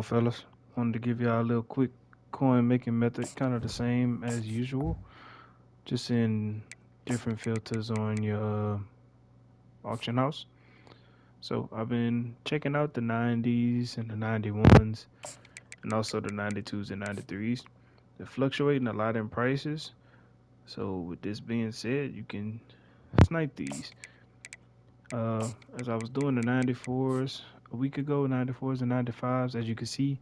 fellas? Wanted to give y'all a little quick coin making method, kind of the same as usual, just in different filters on your auction house. So I've been checking out the 90s and the 91s, and also the 92s and 93s. They're fluctuating a lot in prices. So with this being said, you can snipe these. As I was doing the 94s a week ago, 94s and 95s, as you can see,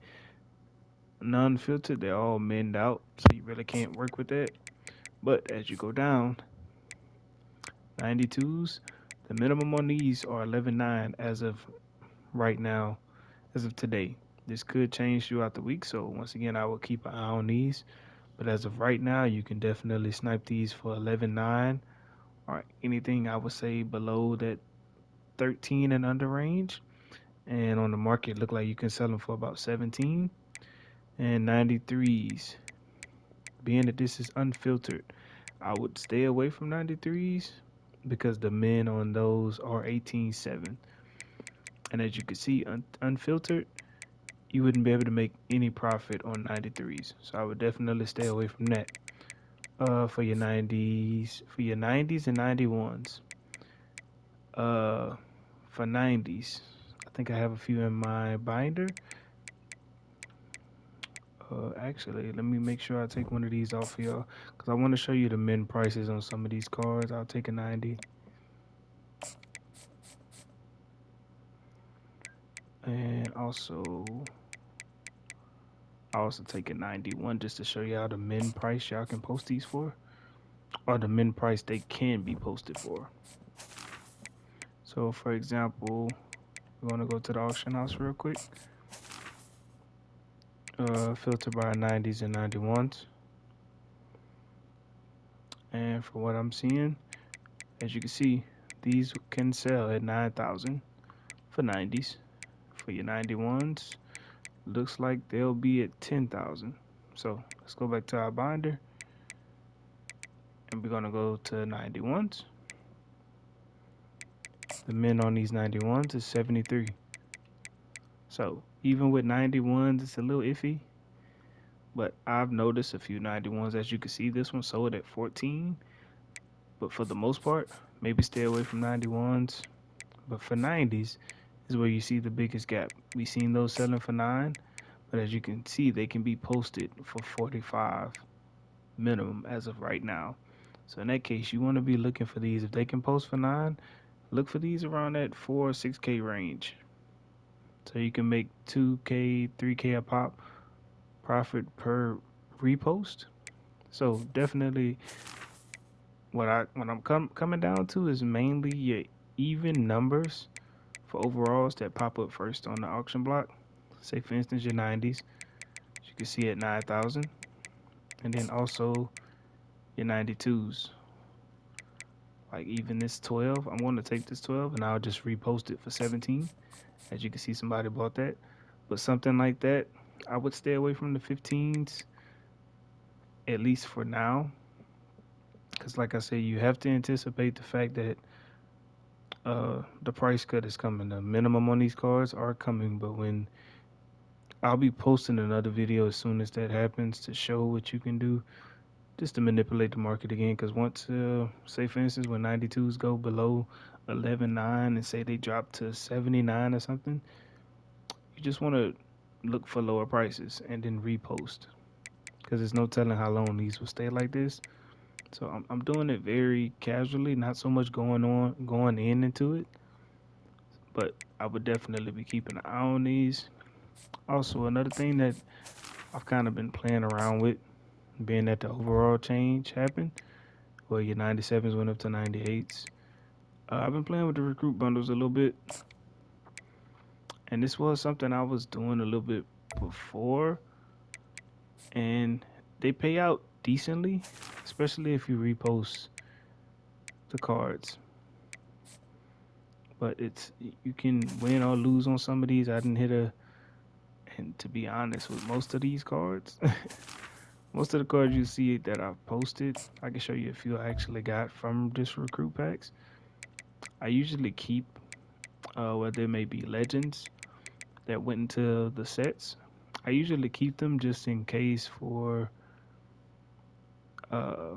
non-filtered, they're all minned out, so you really can't work with that. But as you go down, 92s, the minimum on these are 11.9 as of right now, as of today. This could change throughout the week, so once again, I will keep an eye on these. But as of right now, you can definitely snipe these for 11.9 or anything I would say below that 13 and under range. And on the market, look like you can sell them for about 17. And 93s, being that this is unfiltered, I would stay away from 93s because the men on those are 18.7. And as you can see, unfiltered, you wouldn't be able to make any profit on 93s. So I would definitely stay away from that. For your 90s and 91s. Uh, for 90s, I think I have a few in my binder. Actually, let me make sure I take one of these off here because I want to show you the min prices on some of these cards. I'll take a 90. And I also take a 91 just to show y'all the min price y'all can post these for, or the min price they can be posted for. So for example, we're gonna go to the auction house real quick. Filter by 90s and 91s. And for what I'm seeing, as you can see, these can sell at 9,000 for 90s. For your 91s, looks like they'll be at 10,000. So let's go back to our binder and we're gonna go to 91s. The min on these 91s is 73. So even with 91s, it's a little iffy. But I've noticed a few 91s. As you can see, this one sold at 14. But for the most part, maybe stay away from 91s. But for 90s is where you see the biggest gap. We've seen those selling for 9. But as you can see, they can be posted for 45 minimum as of right now. So in that case, you want to be looking for these. If they can post for 9, look for these around that 4 or 6K range. So you can make 2K, 3K a pop profit per repost. So definitely what I'm coming down to is mainly your even numbers for overalls that pop up first on the auction block. Say for instance your 90s, as you can see at 9,000, and then also your 92s. Like even this 12, I'm going to take this 12 and I'll just repost it for 17. As you can see, somebody bought that. But something like that, I would stay away from the 15s, at least for now. Because, like I said, you have to anticipate the fact that the price cut is coming. The minimum on these cards are coming. But when I'll be posting another video as soon as that happens to show what you can do just to manipulate the market again. Because once, say for instance, when 92s go below 11.9 and say they drop to 79 or something, you just want to look for lower prices and then repost because there's no telling how long these will stay like this. So I'm doing it very casually, not so much going in into it, but I would definitely be keeping an eye on these. Also, another thing that I've kind of been playing around with, being that the overall change happened, where your 97s went up to 98s. I've been playing with the recruit bundles a little bit, and this was something I was doing a little bit before, and they pay out decently, especially if you repost the cards. But it's you can win or lose on some of these. I didn't hit a, and to be honest, with most of these cards, most of the cards you see that I've posted, I can show you a few I actually got from just recruit packs. I usually keep where there may be legends that went into the sets. I usually keep them just in case for uh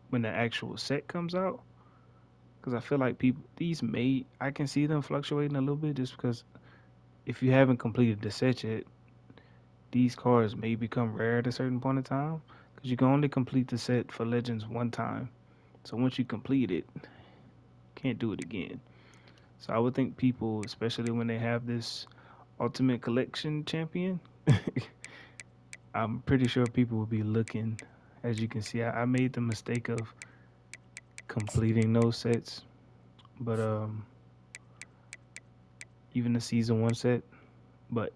when the actual set comes out, because I feel like people these may I can see them fluctuating a little bit just because if you haven't completed the set yet, these cards may become rare at a certain point in time because you can only complete the set for Legends one time. So once you complete it, can't do it again. So I would think people, especially when they have this Ultimate Collection champion, I'm pretty sure people will be looking. As you can see, I made the mistake of completing those sets, but even the season one set. But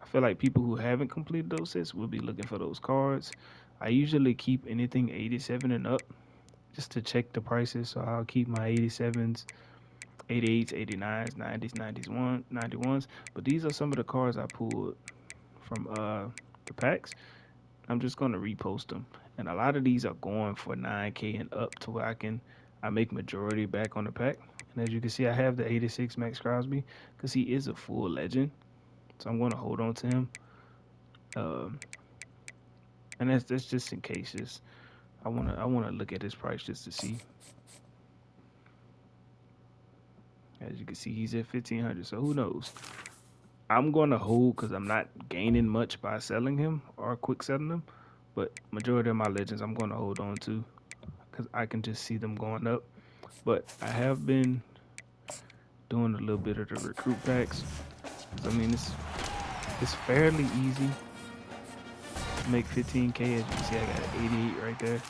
I feel like people who haven't completed those sets will be looking for those cards. I usually keep anything 87 and up just to check the prices. So I'll keep my 87s, 88s, 89s, 90s, 91s. But these are some of the cards I pulled from the packs. I'm just gonna repost them, and a lot of these are going for 9K and up to where I make majority back on the pack. And as you can see, I have the 86 Max Crosby because he is a full legend, so I'm gonna hold on to him. Um, and that's just in cases. I wanna look at his price just to see. As you can see, he's at 1500. So who knows? I'm gonna hold because I'm not gaining much by selling him or quick selling him. But majority of my legends, I'm gonna hold on to because I can just see them going up. But I have been doing a little bit of the recruit packs. 'Cause, I mean, it's fairly easy to make 15K. As you can see, I got 88 right there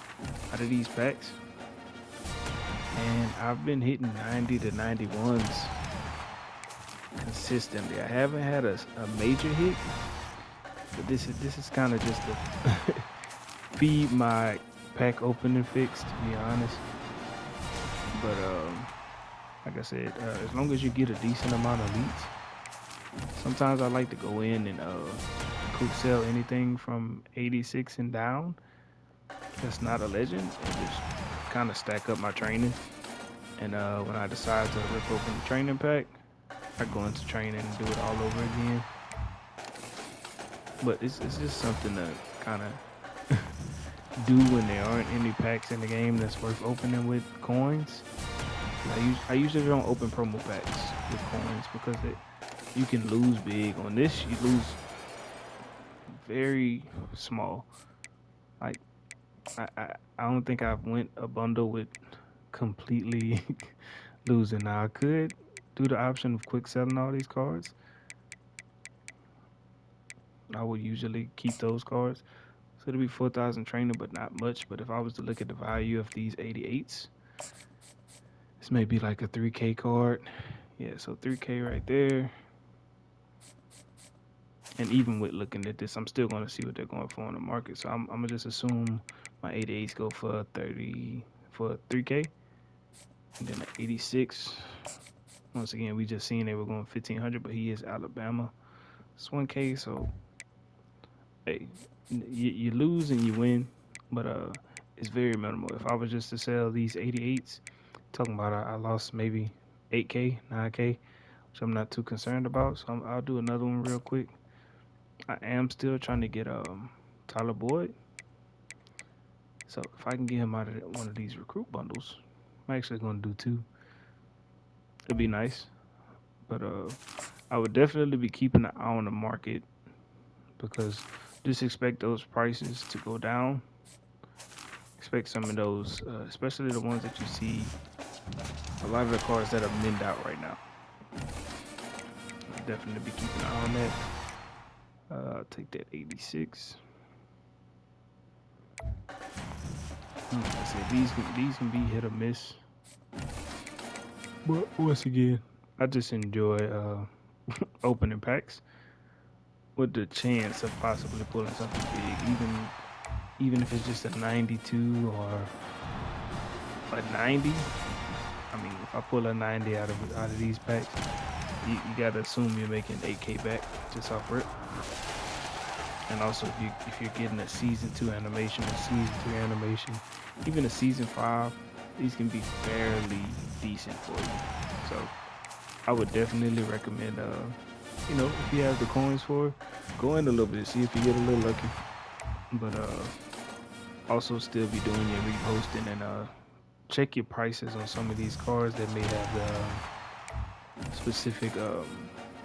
out of these packs, and I've been hitting 90 to 91s consistently. I haven't had a major hit, but this is kind of just to feed my pack opening fix, to be honest. But like I said, as long as you get a decent amount of leads, sometimes I like to go in and quick sell anything from 86 and down. That's not a legend, and just kind of stack up my training. And when I decide to rip open the training pack, I go into training and do it all over again. But it's just something to kind of do when there aren't any packs in the game that's worth opening with coins. I usually don't open promo packs with coins because you can lose big. On this, you lose very small. Like I don't think I've went a bundle with completely losing. Now I could do the option of quick selling all these cards. I would usually keep those cards. So it'll be 4,000 training, but not much. But if I was to look at the value of these 88s, this may be like a 3K card. Yeah, so 3K right there. And even with looking at this, I'm still going to see what they're going for on the market. So I'm gonna just assume my 88s go for 3K, and then the 86. Once again, we just seen they were going 1,500, but he is Alabama. It's 1K, so hey, you lose and you win, but it's very minimal. If I was just to sell these 88s, talking about I lost maybe 8K, 9K, which I'm not too concerned about. So I'll do another one real quick. I am still trying to get Tyler Boyd. So if I can get him out of one of these recruit bundles, I'm actually gonna do two. It'd be nice, but I would definitely be keeping an eye on the market because just expect those prices to go down. Expect some of those, especially the ones that you see. A lot of the cards that are minned out right now. I'll definitely be keeping an eye on that. I'll take that 86. Like I said, these can be hit or miss. But once again, I just enjoy opening packs with the chance of possibly pulling something big, even if it's just a 92 or a 90. I mean, if I pull a 90 out of these packs, you gotta assume you're making 8K back just off rip. And also, if you're getting a season 2 animation, a season 3 animation, even a season 5, these can be fairly decent for you. So I would definitely recommend, if you have the coins for it, go in a little bit, see if you get a little lucky. But also still be doing your reposting and check your prices on some of these cards that may have the specific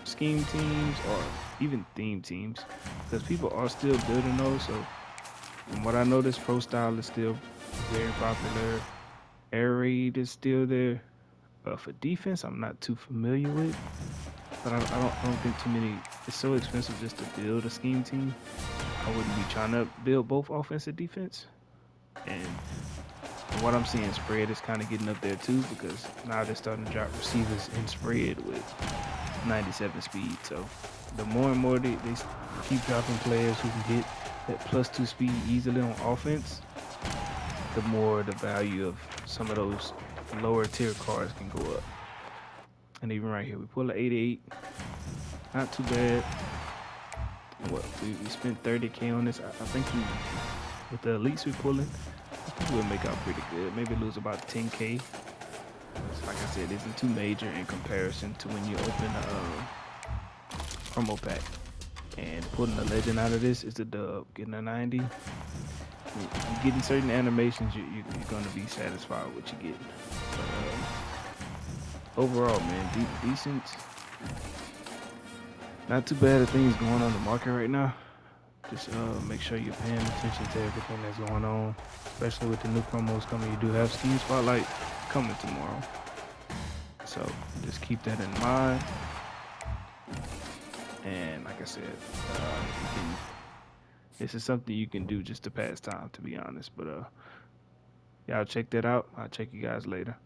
scheme teams or even theme teams, because people are still building those. So from what I noticed, Pro Style is still very popular. Air Raid is still there. For defense, I'm not too familiar with, but I don't think too many. It's so expensive just to build a scheme team. I wouldn't be trying to build both offense and defense. And from what I'm seeing, spread is kind of getting up there too, because now they're starting to drop receivers in spread with 97 speed. So the more and more they keep dropping players who can get that +2 speed easily on offense, the more the value of some of those lower tier cards can go up. And even right here, we pull an 88. Not too bad. What we spent 30K on this. I think we, with the elites we're pulling, I think we'll make out pretty good. Maybe lose about 10K. Like I said, isn't too major in comparison to when you open a promo pack. And pulling a legend out of this is a dub. Getting a 90. You're getting certain animations, you're going to be satisfied with what you get. But overall, man, decent. Not too bad of things going on in the market right now. Just make sure you're paying attention to everything that's going on, especially with the new promos coming. You do have Scheme Spotlight coming tomorrow, so just keep that in mind. And like I said, this is something you can do just to pass time, to be honest. But y'all check that out. I'll check you guys later.